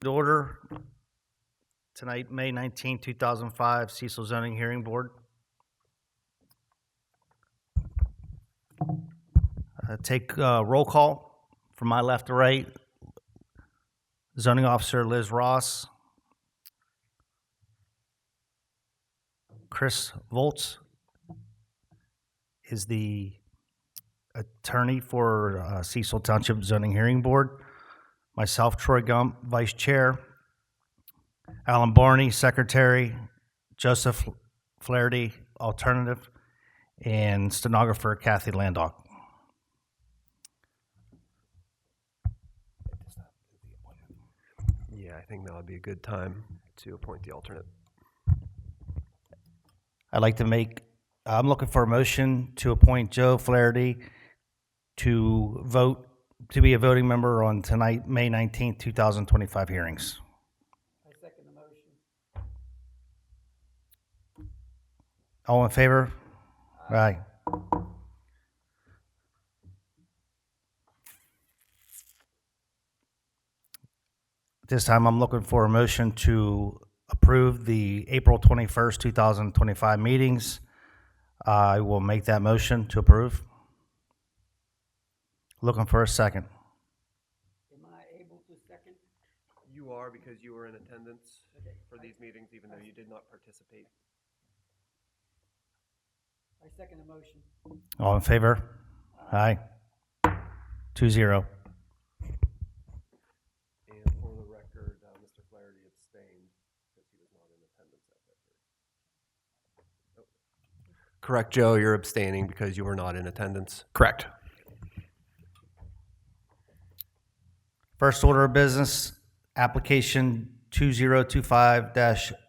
Order tonight, May 19, 2005, Cecil Zoning Hearing Board. Take roll call from my left to right. Zoning Officer Liz Ross. Chris Volz is the attorney for Cecil Township Zoning Hearing Board. Myself, Troy Gump, Vice Chair. Alan Barney, Secretary. Joseph Flaherty, Alternative. And stenographer Kathy Landock. Yeah, I think that would be a good time to appoint the alternate. I'm looking for a motion to appoint Joe Flaherty to be a voting member on tonight, May 19th, 2025 hearings. I second the motion. All in favor? Aye. This time I'm looking for a motion to approve the April 21st, 2025 meetings. I will make that motion to approve. Looking for a second. Am I able to second? You are, because you were in attendance for these meetings, even though you did not participate. I second the motion. All in favor? Aye. 2-0. And for the record, Mr. Flaherty abstained because he was not in attendance at that hearing. Oh. Correct, Joe, you're abstaining because you were not in attendance. Correct. First order of business, application 2025-0001,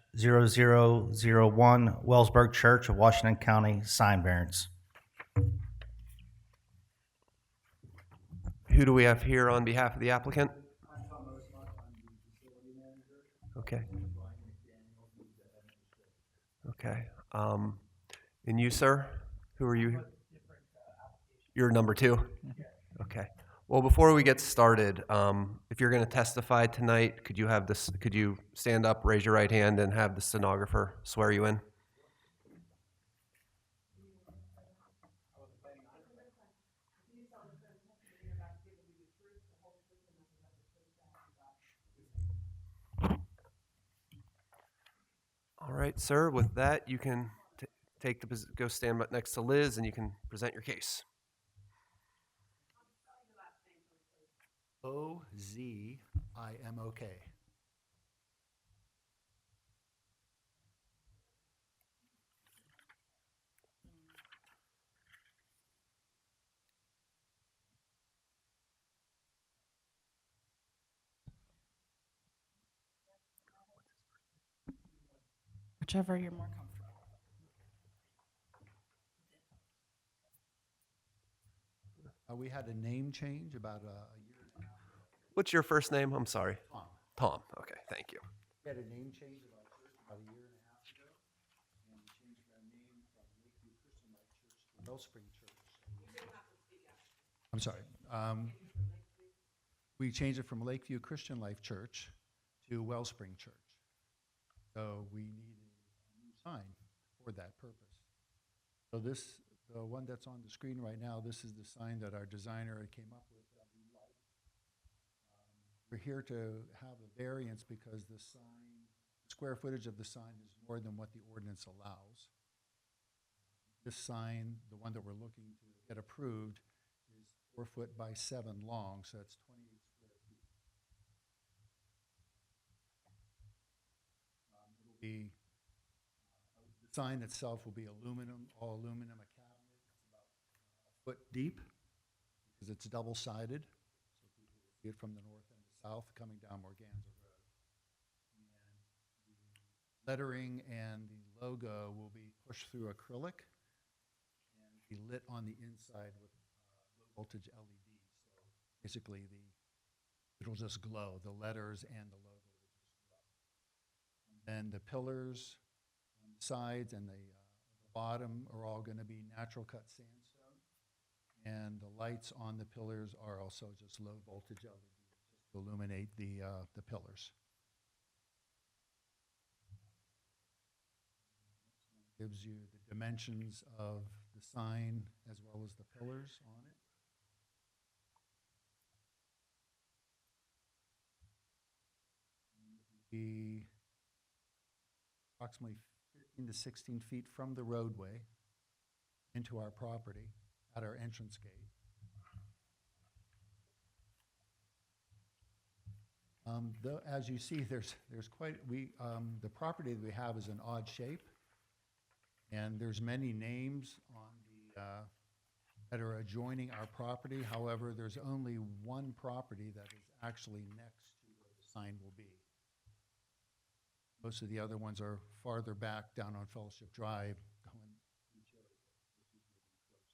Wellsburg Church of Washington County, sign variance. Who do we have here on behalf of the applicant? Okay. Okay. And you, sir? Who are you? You're number two? Okay. Well, before we get started, if you're going to testify tonight, could you stand up, raise your right hand, and have the stenographer swear you in? All right, sir. With that, you can go stand next to Liz, and you can present your case. Ozimok. Whichever you're more comfortable. We had a name change about a year and a half. What's your first name? I'm sorry. Tom. Tom. Okay, thank you. We had a name change about a year and a half ago, and we changed our name from Lakeview Christian Life Church to Wellspring Church. I'm sorry. We changed it from Lakeview Christian Life Church to Wellspring Church. So we needed a new sign for that purpose. So the one that's on the screen right now, this is the sign that our designer came up with that we like. We're here to have a variance because the square footage of the sign is more than what the ordinance allows. This sign, the one that we're looking to get approved, is 4 foot by 7 long, so that's 28 square feet. It'll be the sign itself will be aluminum, all aluminum, a cabinet. It's about a foot deep because it's double-sided, so people will see it from the north and the south coming down Morganza Road. And the lettering and the logo will be pushed through acrylic and be lit on the inside with low-voltage LEDs. So basically, it'll just glow. The letters and the logo will just glow. And then the pillars on the sides and the bottom are all going to be natural cut sandstone, and the lights on the pillars are also just low voltage LEDs just to illuminate the pillars. gives you the dimensions of the sign as well as the pillars on it. Be approximately 15 to 16 feet from the roadway into our property at our entrance gate. Though, as you see, there's quite, the property that we have is an odd shape, and there's many names on the, that are adjoining our property. However, there's only one property that is actually next to where the sign will be. Most of the other ones are farther back down on Fellowship Drive, going through Cherryville. This is moving close to where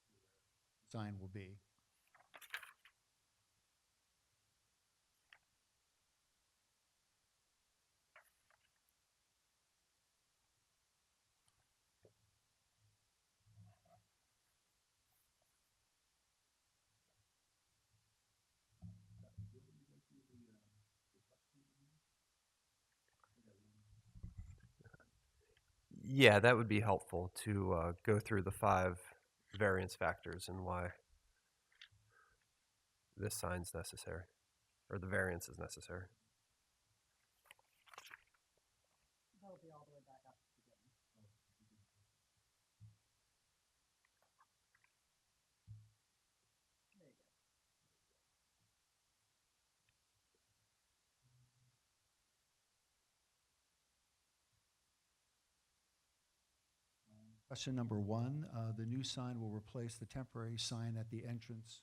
the sign will be. Yeah, that would be helpful to go through the 5 variance factors and why this sign's necessary, or the variance is necessary. That'll be all the way back up to the beginning. There you go. Question number 1, the new sign will replace the temporary sign at the entrance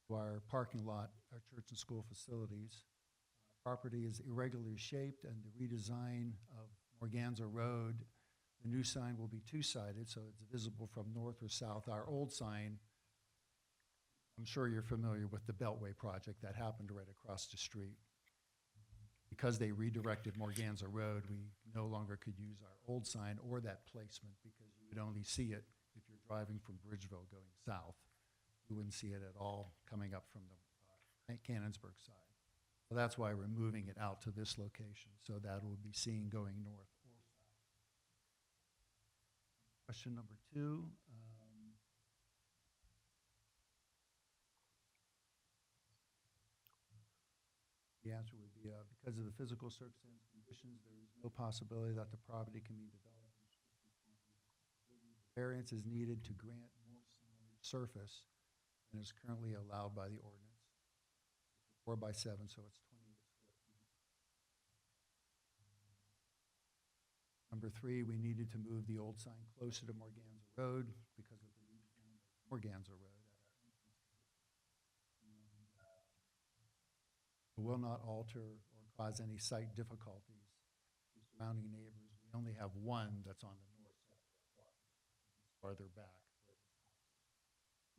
to our parking lot, our church and school facilities. Property is irregularly shaped, and the redesign of Morganza Road, the new sign will be two-sided, so it's visible from north or south. Our old sign, I'm sure you're familiar with the Beltway project that happened right across the street. Because they redirected Morganza Road, we no longer could use our old sign or that placement because you would only see it if you're driving from Bridgeville going south. You wouldn't see it at all coming up from the Cannonsburg side. So that's why we're moving it out to this location, so that it will be seen going north or south. Question number 2. The answer would be, because of the physical circumstances and conditions, there is no possibility that the property can be developed in strictly 20 years. Variance is needed to grant more signage surface than is currently allowed by the ordinance. It's 4x7, so it's 28 square feet. Number 3, we needed to move the old sign closer to Morganza Road because of the redesign of Morganza Road at our entrance gate. It will not alter or cause any site difficulties to surrounding neighbors. We only have one that's on the north side of our property. It's farther back where this house is.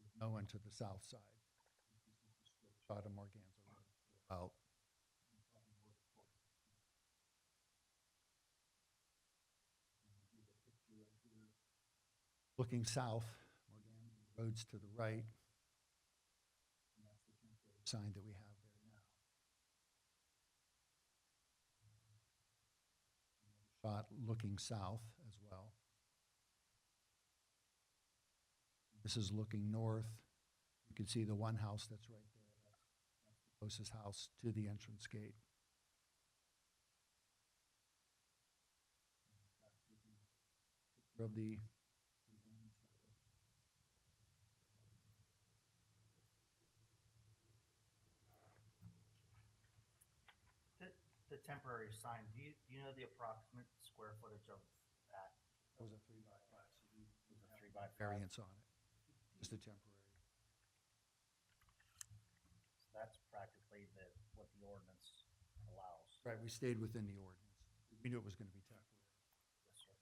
There's no one to the south side. This is just a straight shot of Morganza Road throughout. Here's a picture right here. Looking south, Morganza Road's to the right. And that's the temporary sign that we have there now. Shot looking south as well. This is looking north. You can see the one house that's right there. That's the closest house to the entrance gate. Picture of the design site. The temporary sign, do you know the approximate square footage of that? That was a 3x5, so we Was a 3x5? variance on it, just a temporary. So that's practically what the ordinance allows. Right, we stayed within the ordinance. We knew it was going to be temporary. Yes, sir.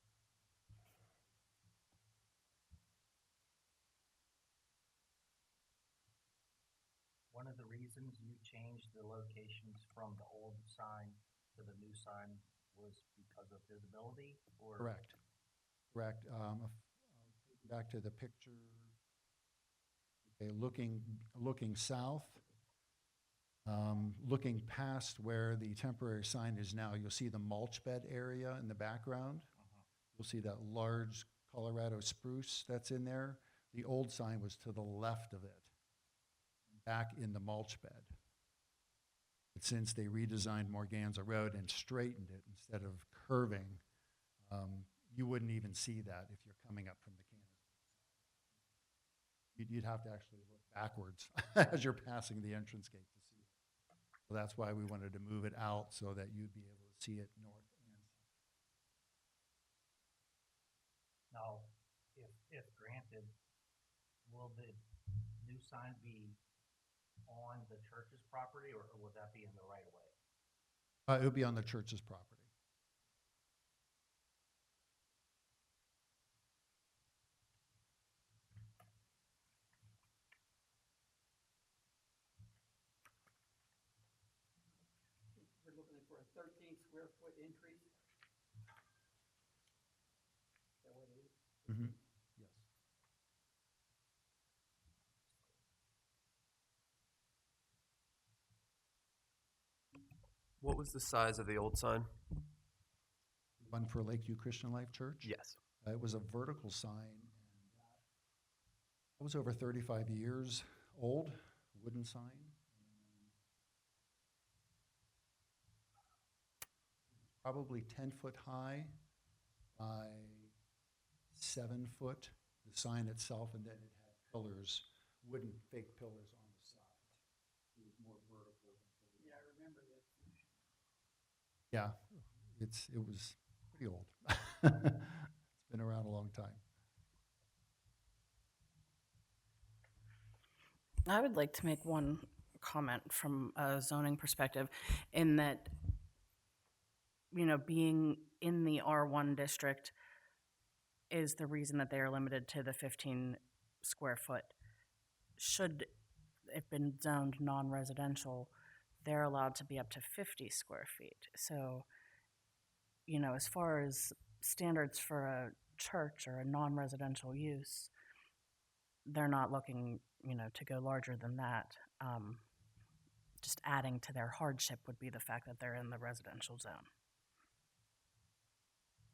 One of the reasons you changed the locations from the old sign to the new sign was because of visibility, or? Correct. Correct. I'll take you back to the picture. Okay, looking south, looking past where the temporary sign is now, you'll see the mulch bed area in the background. You'll see that large Colorado spruce that's in there. The old sign was to the left of it, back in the mulch bed. But since they redesigned Morganza Road and straightened it instead of curving, you wouldn't even see that if you're coming up from the Cannon. You'd have to actually look backwards as you're passing the entrance gate to see it. So that's why we wanted to move it out so that you'd be able to see it north and south. Now, if granted, will the new sign be on the church's property, or would that be in the right of way? It would be on the church's property. We're looking for a 13 square foot increase. Is that what it is? Mm-hmm. Yes. What was the size of the old sign? One for Lakeview Christian Life Church? Yes. It was a vertical sign, and that was over 35 years old, wooden sign. Probably 10 foot high by 7 foot, the sign itself, and then it had pillars, wooden fake pillars on the sides. It was more vertical than horizontal. Yeah, I remember that. Yeah, it was pretty old. It's been around a long time. I would like to make one comment from a zoning perspective in that, you know, being in the R1 district is the reason that they are limited to the 15 square foot. Should it been zoned non-residential, they're allowed to be up to 50 square feet. So, you know, as far as standards for a church or a non-residential use, they're not looking, you know, to go larger than that. Just adding to their hardship would be the fact that they're in the residential zone.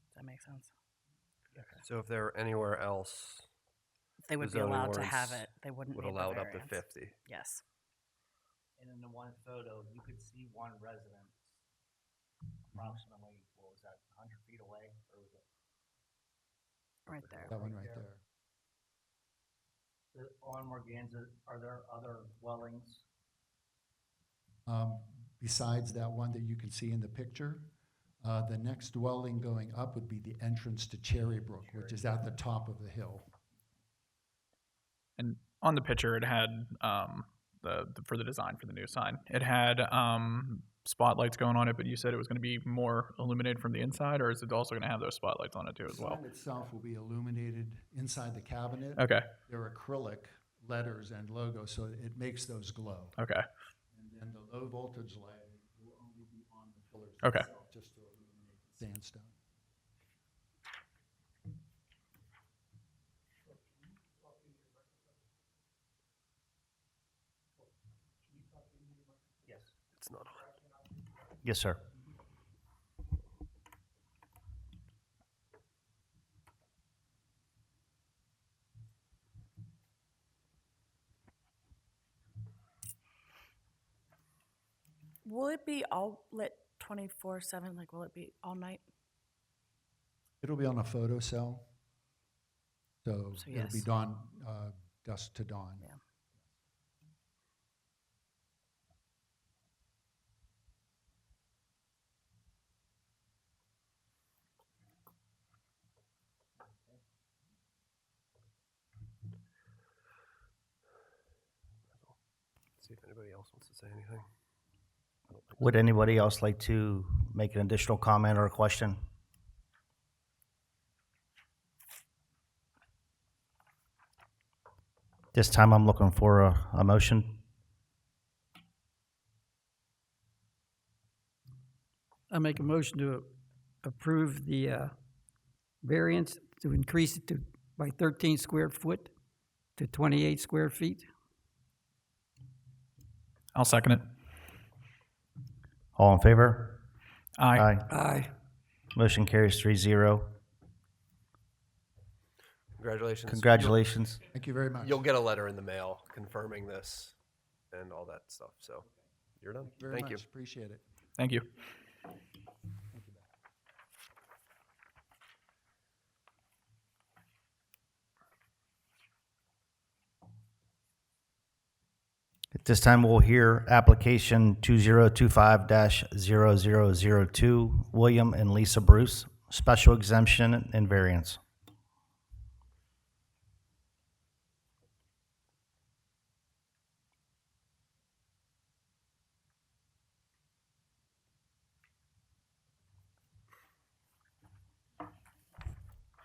Does that make sense? So if they were anywhere else, They would be zoning allowed to have ordinance it. They wouldn't would need allow the it up to variance. 50. Yes. And in the one photo, you could see one residence approximately, what was that, 100 feet away, or was it? Right there. That one right there. On Morganza, are there other dwellings? Besides that one that you can see in the picture, the next dwelling going up would be the entrance to Cherry Brook, which is at the top of the hill. And on the picture, it had for the design for the new sign, it had spotlights going on it, but you said it was going to be more illuminated from the inside, or is it also going to have those spotlights on it too as The well? sign itself will be illuminated inside the cabinet. Okay. They're acrylic letters and logos, so it makes those glow. Okay. And then the low voltage lighting will only be on the pillars Okay. itself, just to illuminate the sandstone. Yes. It's not on. Yes, sir. Will it be all lit 24/7? Like, will it be all night? It'll be on a photo cell, so So it'll be yes. dawn, dusk to dawn. Yeah. See if anybody else wants to say anything. I don't think Would anybody else like to make an additional comment or a question? This time I'm looking for a motion. I make a motion to approve the variance to increase it by 13 square foot to 28 square feet. I'll second it. All in favor? Aye. Aye. Motion carries 3-0. Congratulations. Congratulations. Thank you very much. You'll get a letter in the mail confirming this and all that stuff. So you're done. Very Thank much. you. Appreciate it. Thank you. At this time, we'll hear application 2025-0002, William and Lisa Bruce, special exemption and variance.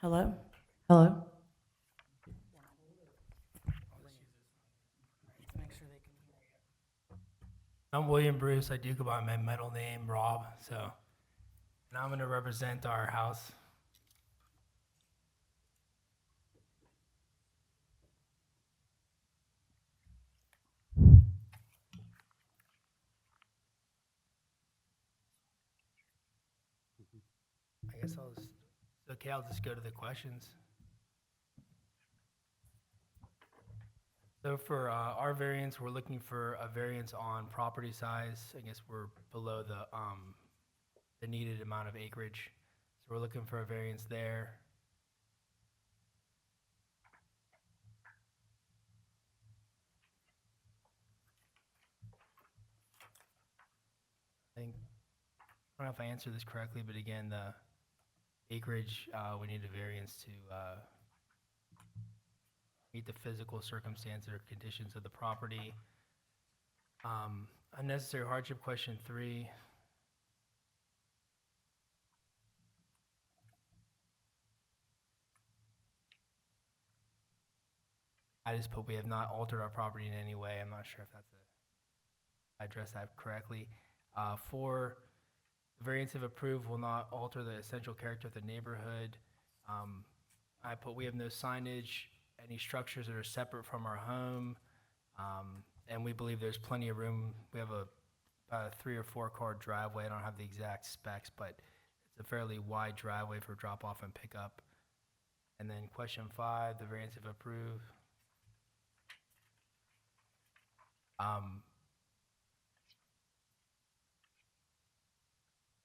Hello? Hello? I'm William Bruce. I do go by my middle name, Rob. And I'm going to represent our house. I guess I'll just go to the questions. So for our variance, we're looking for a variance on property size. I guess we're below the needed amount of acreage. So we're looking for a variance there. I don't know if I answered this correctly, but again, the acreage, we need a variance to meet the physical circumstances or conditions of the property. Unnecessary hardship, question 3. I just put we have not altered our property in any way. I'm not sure if I addressed that correctly. 4, the variance if approved will not alter the essential character of the neighborhood. I put we have no signage, any structures that are separate from our home, and we believe there's plenty of room. We have about a 3 or 4 car driveway. I don't have the exact specs, but it's a fairly wide driveway for drop off and pickup. And then question 5, the variance if approved.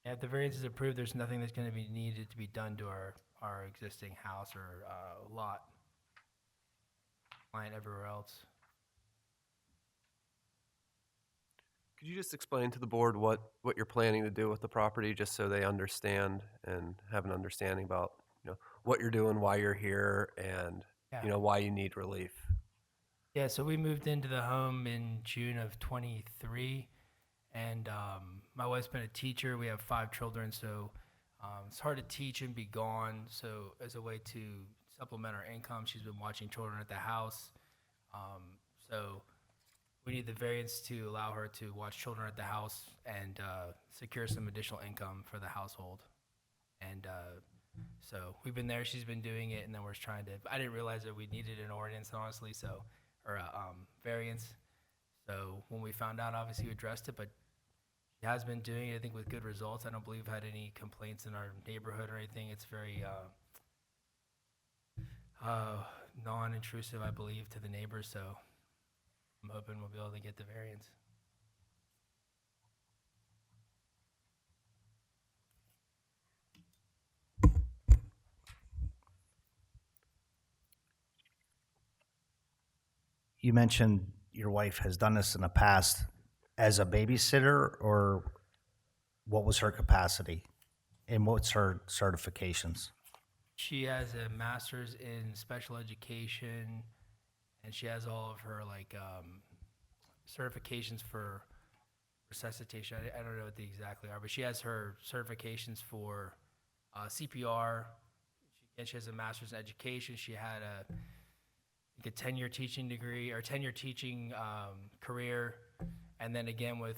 If the variance is approved, there's nothing that's going to be needed to be done to our existing house or lot. Line everywhere else. Could you just explain to the board what you're planning to do with the property, just so they understand and have an understanding about, what you're doing, why you're here, and, Yeah. Why you need relief? Yeah, so we moved into the home in June of 23, and my wife's been a teacher. We have 5 children, so it's hard to teach and be gone. So as a way to supplement our income, she's been watching children at the house. So we need the variance to allow her to watch children at the house and secure some additional income for the household. And so we've been there, she's been doing it, and then we're trying to, I didn't realize that we needed an ordinance, honestly, or a variance. So when we found out, obviously we addressed it, but she has been doing it, I think, with good results. I don't believe we've had any complaints in our neighborhood or anything. It's very non-intrusive, I believe, to the neighbors, so I'm hoping we'll be able to get the variance. You mentioned your wife has done this in the past as a babysitter, or what was her capacity? And what's her certifications? She has a master's in special education, and she has all of her certifications for resuscitation. I don't know what they exactly are, but she has her certifications for CPR. She has a master's in education. She had a 10-year teaching degree or 10-year teaching career, and then again we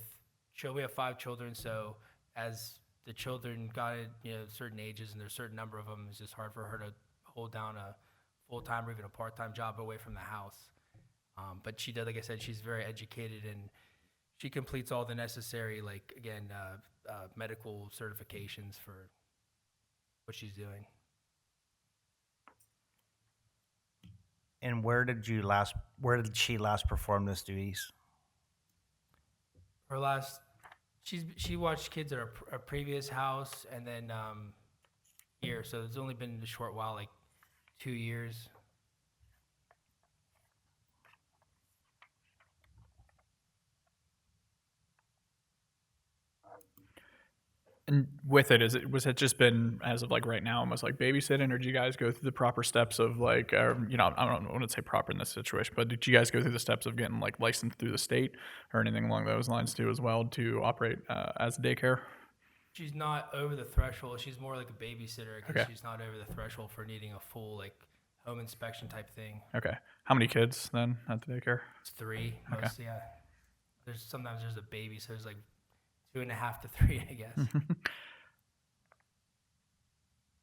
have 5 children, so as the children got certain ages, and there's a certain number of them, it's just hard for her to hold down a full-time or even a part-time job away from the house. But she does, like I said, she's very educated, and she completes all the necessary, medical certifications for what she's doing. And where did she last perform those duties? Her last, she watched kids at a previous house, and then here. So it's only been a short while, like 2 years. And with it, was it just been as of like right now, almost like babysitting, or did you guys go through the proper steps of like, I don't want to say proper in this situation, but did you guys go through the steps of getting like licensed through the state or anything along those lines too, as well, to operate as a daycare? She's not over the threshold. She's more like a babysitter because Okay. she's not over the threshold for needing a full like home inspection type thing. Okay. How many kids then at the daycare? It's 3 Okay. most, yeah. Sometimes there's a baby, so there's like 2.5 to 3, I guess.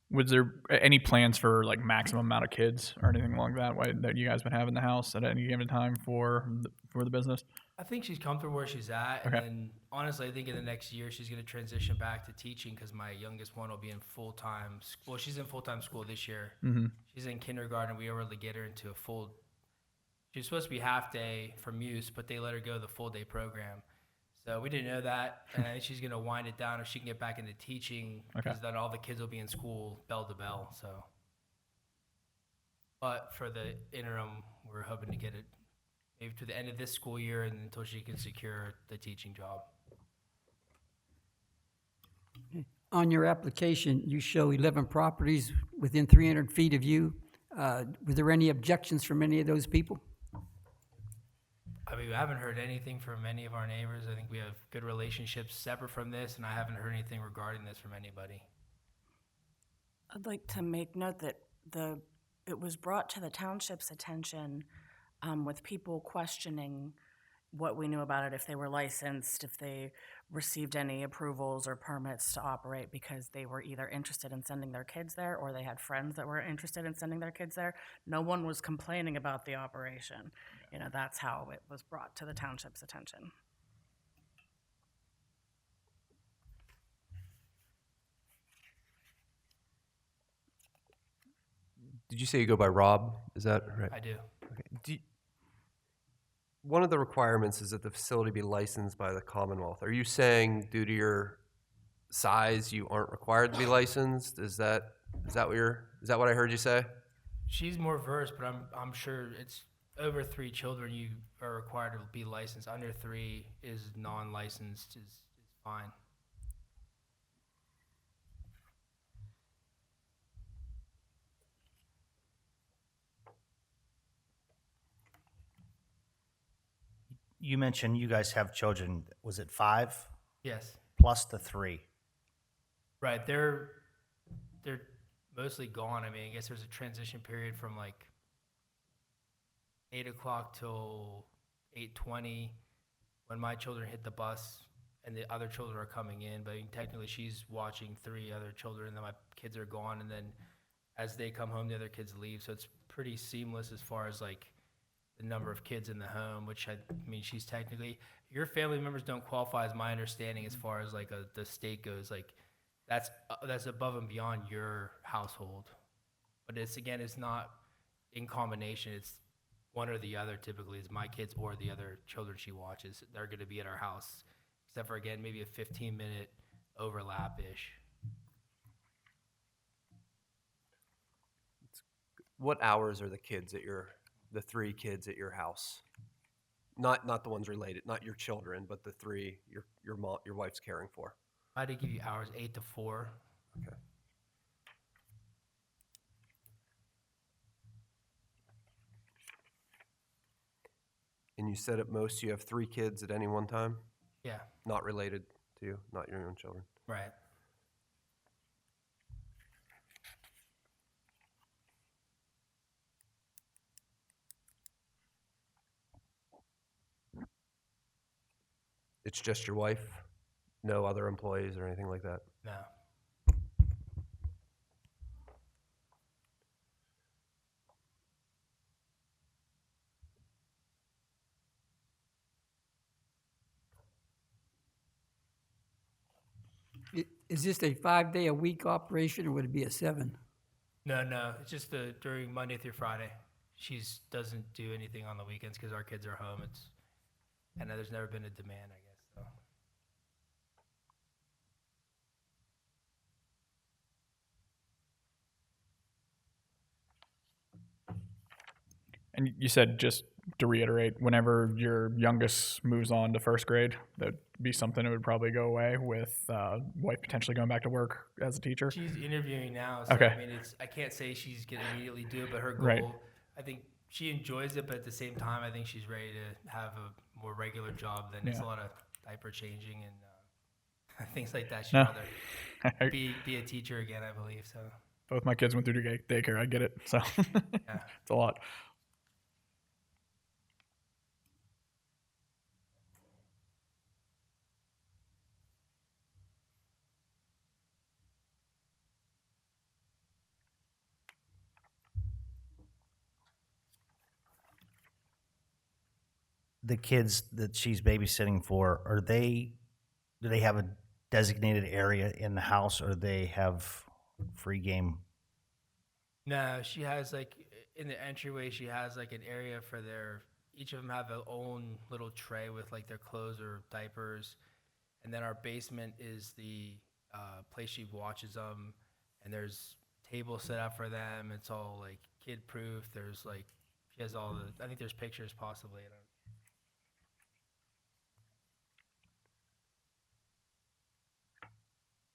Was there any plans for like maximum amount of kids or anything along that way that you guys been having in the house at any given time for the business? I think she's comfortable where she's at, and Okay. then honestly, I think in the next year she's going to transition back to teaching because my youngest one will be in full time. Well, she's in full time school this year. Mm-hmm. She's in kindergarten. We were able to get her into a full. She was supposed to be half day for Muse, but they let her go the full day program. So we didn't know that, and I think she's going to wind it down if she can get back into teaching because Okay. then all the kids will be in school bell to bell. So, but for the interim, we're hoping to get it maybe to the end of this school year and until she can secure the teaching job. On your application, you show 11 properties within 300 feet of you. Were there any objections from any of those people? I mean, we haven't heard anything from any of our neighbors. I think we have good relationships separate from this, and I haven't heard anything regarding this from anybody. I'd like to make note that it was brought to the township's attention with people questioning what we knew about it, if they were licensed, if they received any approvals or permits to operate, because they were either interested in sending their kids there or they had friends that were interested in sending their kids there. No one was complaining about the operation. You know, that's how it was brought to the township's attention. Did you say you go by Rob? Is that right? I do. Okay. One of the requirements is that the facility be licensed by the Commonwealth. Are you saying due to your size you aren't required to be licensed? Is that what I heard you say? She's more versed, but I'm sure it's over 3 children you are required to be licensed. Under 3 is non-licensed is fine. You mentioned you guys have children. Was it 5 Yes. plus the 3? Right. They're mostly gone. I mean, I guess there's a transition period from like 8 o'clock till 8:20 when my children hit the bus and the other children are coming in. But I mean, technically, she's watching 3 other children, and then my kids are gone. And then as they come home, the other kids leave. So it's pretty seamless as far as like the number of kids in the home, which I mean, she's technically, your family members don't qualify as my understanding as far as like the state goes. Like that's above and beyond your household. But it's not in combination. It's one or the other typically is my kids or the other children she watches. They're going to be at our house, except for, again, maybe a 15-minute overlap-ish. What hours are the 3 kids at your house? Not the ones related, not your children, but the 3 your wife's caring for. I had to give you hours, 8 to 4. Okay. And you said at most you have 3 kids at any one time, Yeah, not related to you, not your own children. right. It's just your wife, no other employees or anything like that. No. Is this a 5-day-a-week operation, or would it be a 7? No, it's just during Monday through Friday. She's doesn't do anything on the weekends because our kids are home. I know there's never been a demand, I guess. So. And you said, just to reiterate, whenever your youngest moves on to first grade, that'd be something that would probably go away with wife potentially going back to work as a teacher. She's interviewing now, so Okay. I mean, I can't say she's gonna immediately do it, but her goal, Right. I think she enjoys it, but at the same time, I think she's ready to have a more regular job. Than it's Yeah. a lot of diaper changing and things like that. She'd No. rather be a teacher again, I believe. So Both my kids went through daycare. I get it. So yeah. it's a lot. The kids that she's babysitting for, do they have a designated area in the house, or they have free game? No, she has like in the entryway, she has like an area for each of them have their own little tray with like their clothes or diapers. And then our basement is the place she watches them. And there's tables set up for them. It's all like kid proof. There's like, she has all I think there's pictures possibly. I don't,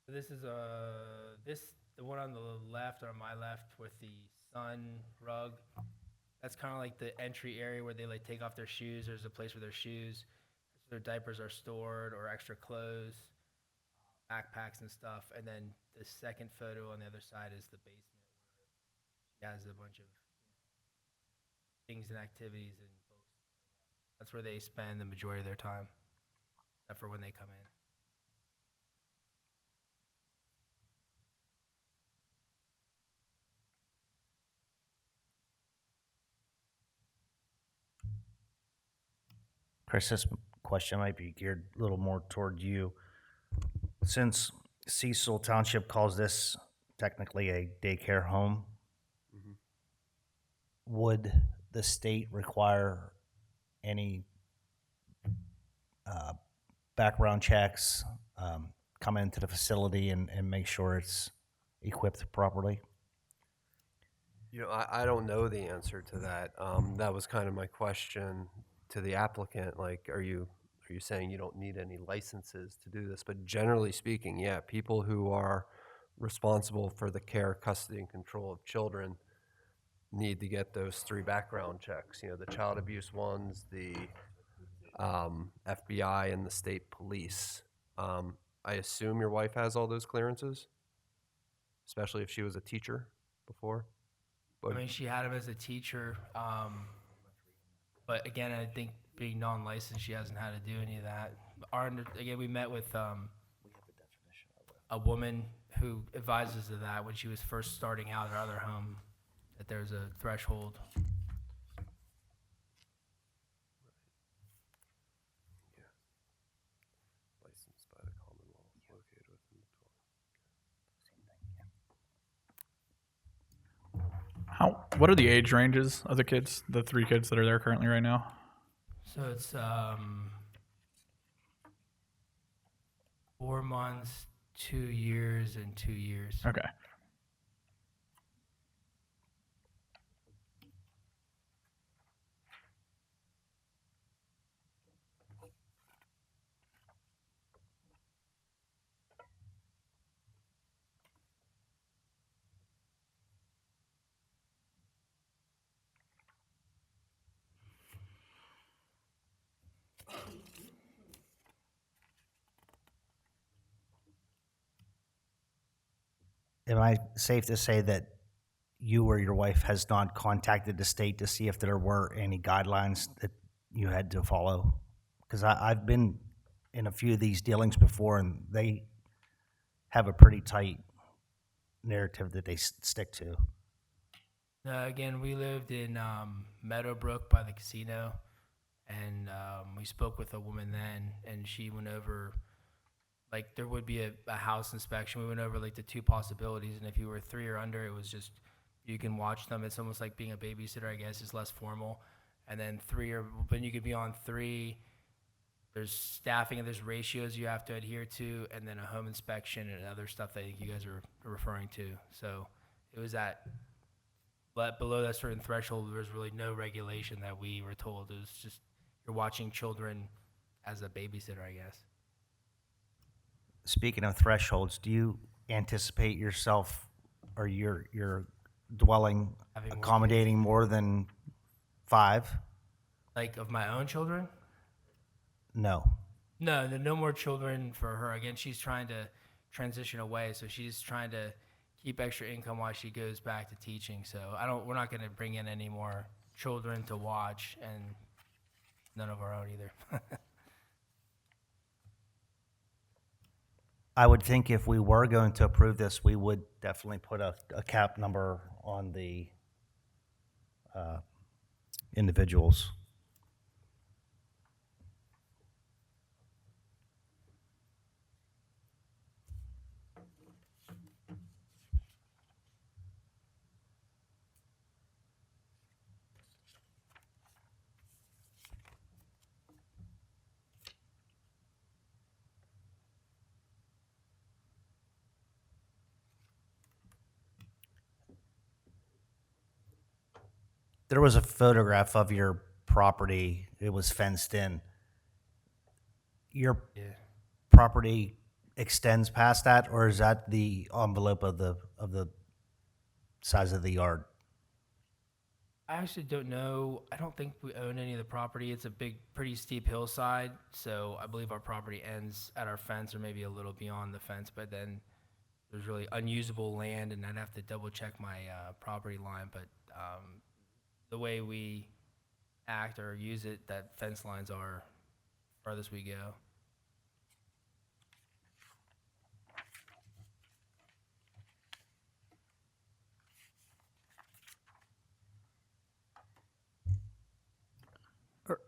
this is the one on the left or on my left with the sun rug. That's kind of like the entry area where they like take off their shoes. There's a place where their shoes, their diapers are stored or extra clothes, backpacks and stuff. And then the second photo on the other side is the basement where she has a bunch of things and activities and books. That's where they spend the majority of their time, except for when they come in. Chris, this question might be geared a little more toward you. Since Cecil Township calls this technically a daycare home, would the state require any background checks, come into the facility and make sure it's equipped properly? You know, I don't know the answer to that. That was kind of my question to the applicant. Like, are you saying you don't need any licenses to do this? But generally speaking, yeah, people who are responsible for the care, custody, and control of children need to get those 3 background checks. You know, the child abuse ones, the FBI, and the state police. I assume your wife has all those clearances, especially if she was a teacher before. I mean, she had him as a teacher, but again, I think being non-licensed, she hasn't had to do any of that. Again, we met with a woman who advises of that when she was first starting out at our other home, that there's a threshold. Licensed by the Commonwealth, located within the 12. What are the age ranges of the kids, the 3 kids that are there currently right now? So it's 4 months, 2 years, and 2 years. Okay. Am I safe to say that you or your wife has not contacted the state to see if there were any guidelines that you had to follow? Because I've been in a few of these dealings before, and they have a pretty tight narrative that they stick to. Again, we lived in Meadowbrook by the casino, and we spoke with a woman then, and she went over, like, there would be a house inspection. We went over, like, the 2 possibilities, and if you were 3 or under, it was just You can watch them. It's almost like being a babysitter, I guess. It's less formal. And then when you could be on 3, there's staffing and there's ratios you have to adhere to, and then a home inspection and other stuff that I think you guys are referring to. So it was but below that certain threshold, there was really no regulation that we were told. It was just you're watching children as a babysitter, I guess. Speaking of thresholds, do you anticipate yourself or your dwelling Having more accommodating more than 5? Like of my own children? No. No more children for her. Again, she's trying to transition away, so she's trying to keep extra income while she goes back to teaching. So we're not going to bring in any more children to watch, and none of our own either. I would think if we were going to approve this, we would definitely put a cap number on the individuals. There was a photograph of your property. It was fenced in. Your Yeah. property extends past that, or is that the envelope of the size of the yard? I actually don't know. I don't think we own any of the property. It's a pretty steep hillside, so I believe our property ends at our fence or maybe a little beyond the fence, but then there's really unusable land, and I'd have to double check my property line, but the way we act or use it, that fence lines are farthest we go.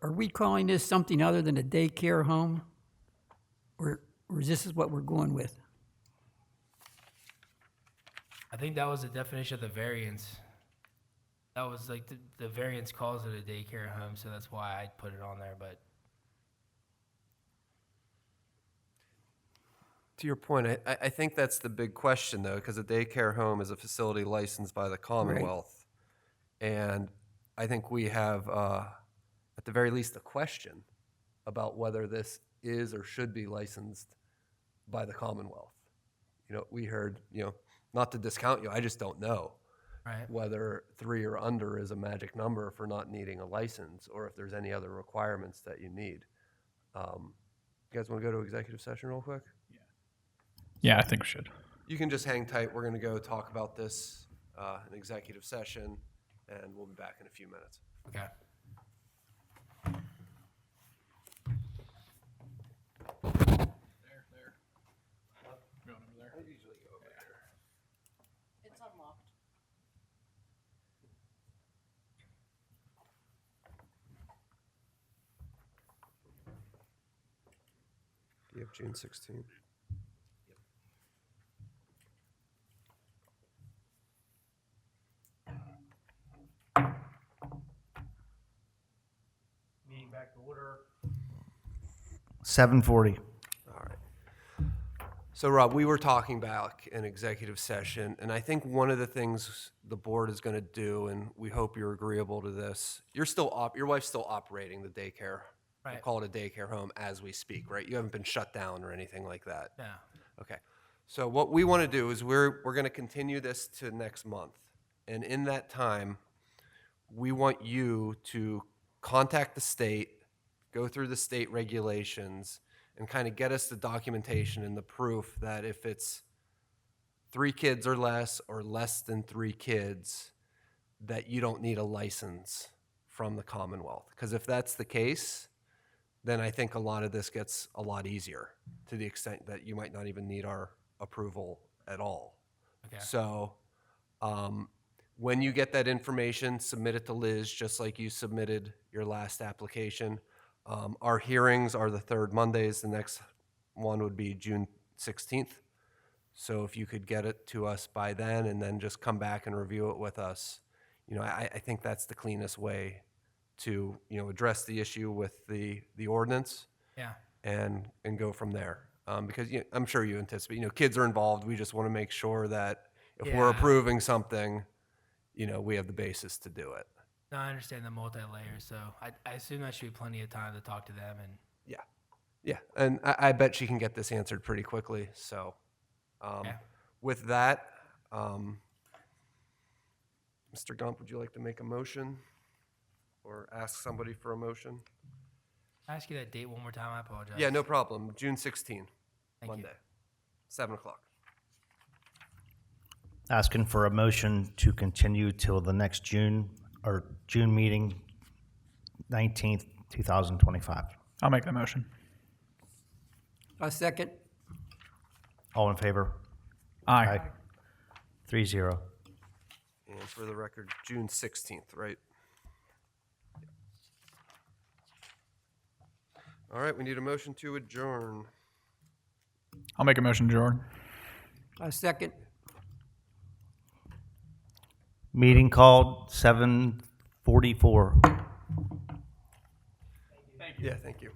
Are we calling this something other than a daycare home? Or is this what we're going with? I think that was the definition of the variance. That was like the variance calls it a daycare home, so that's why I put it on there, but To your point, I think that's the big question, though, because a daycare home is a facility licensed by the Commonwealth. And I think we have, at the very least, a question about whether this is or should be licensed by the Commonwealth. We heard, not to discount you, I just don't know right. whether 3 or under is a magic number for not needing a license, or if there's any other requirements that you need. You guys want to go to executive session real quick? Yeah, I think we should. You can just hang tight. We're going to go talk about this in executive session, and we'll be back in a few minutes. Okay. It's unlocked. Do you have June 16th? Meeting back to order. 7:40. All right. So, Rob, we were talking back in executive session, and I think one of the things the board is going to do, and we hope you're agreeable to this, your wife's still operating the daycare. We'll Right. call it a daycare home as we speak, right? You haven't been shut down or anything like that. Yeah. Okay. So what we want to do is we're going to continue this to next month. And in that time, we want you to contact the state, go through the state regulations, and kind of get us the documentation and the proof that if it's 3 kids or less than 3 kids, that you don't need a license from the Commonwealth. Because if that's the case, then I think a lot of this gets a lot easier to the extent that you might not even need our approval at all. Okay. So when you get that information, submit it to Liz, just like you submitted your last application. Our hearings are the 3rd Mondays. The next one would be June 16th. So if you could get it to us by then and then just come back and review it with us, I think that's the cleanest way to, address the issue with the ordinance Yeah. and go from there. Because I'm sure you anticipate, kids are involved. We just want to make sure that if we're Yeah. approving something, we have the basis to do it. No, I understand the multi-layers, so I assume that should be plenty of time to talk to them and. Yeah, and I bet she can get this answered pretty quickly. So, Yeah. with that, Mr. Gump, would you like to make a motion or ask somebody for a motion? Ask you that date one more time. I apologize. Yeah, no problem. June 16, Thank Monday, you. 7 o'clock. Asking for a motion to continue till the next June meeting, 19th, 2025. I'll make that motion. A second. All in favor? Aye. 3-0. And for the record, June 16th, right? All right, we need a motion to adjourn. I'll make a motion, Jordan. A second. Meeting called 7:44. Yeah, thank you.